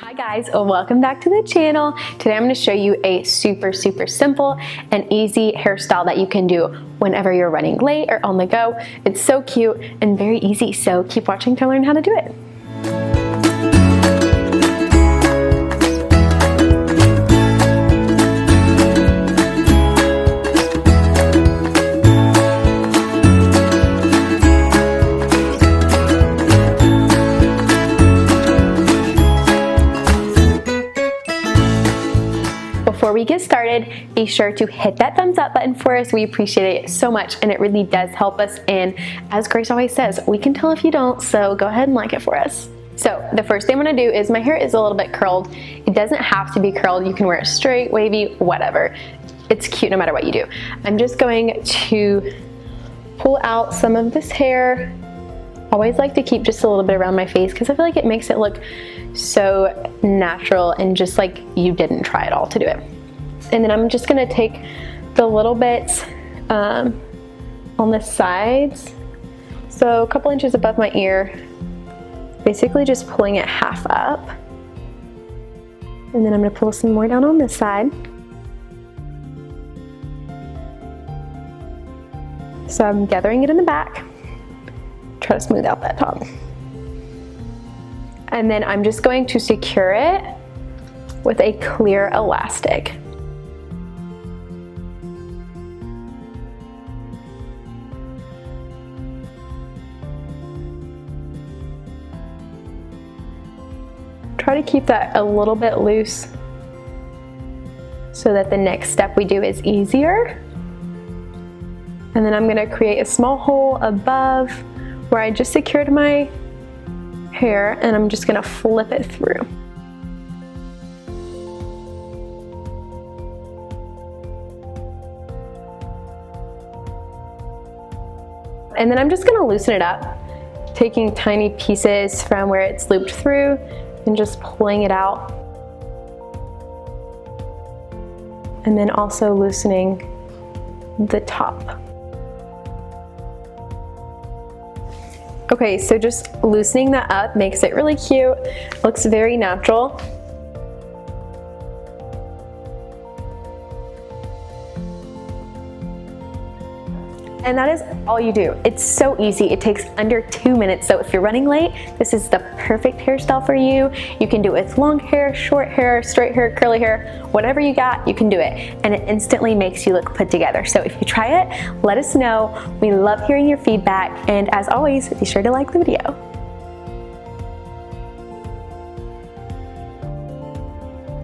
Hi guys, welcome back to the channel. Today I'm going to show you a super simple and easy hairstyle that you can do whenever you're running late or on the go. It's so cute and very easy, so keep watching to learn how to do it. Before we get started, be sure to hit that thumbs up button for us. We appreciate it so much and it really does help us. And as Grace always says, we can tell if you don't, so go ahead and like it for us. So the first thing I'm gonna do is my hair is a little bit curled. It doesn't have to be curled. You can wear it straight, wavy, whatever. It's cute no matter what you do. I'm just going to pull out some of this hair. Always like to keep just a little bit around my face because I feel like it makes it look so natural and just like you didn't try at all to do it. And then I'm just gonna take the little bits on the sides, so a couple inches above my ear, basically just pulling it half up. And then I'm gonna pull some more down on this side. So I'm gathering it in the back. Try to smooth out that top. And then I'm just going to secure it with a clear elastic. Try to keep that a little bit loose so that the next step we do is easier. And then I'm gonna create a small hole above where I just secured my hair, and I'm just gonna flip it through. And then I'm just gonna loosen it up, taking tiny pieces from where it's looped through and just pulling it out. And then also loosening the top. Okay, so just loosening that up makes it really cute, looks very natural. And that is all you do. It's so easy. It takes under 2 minutes. So if you're running late, this is the perfect hairstyle for you. You can do it with long hair, short hair, straight hair, curly hair, whatever you got, you can do it. And it instantly makes you look put together. So if you try it, let us know. We love hearing your feedback. And as always, be sure to like the video.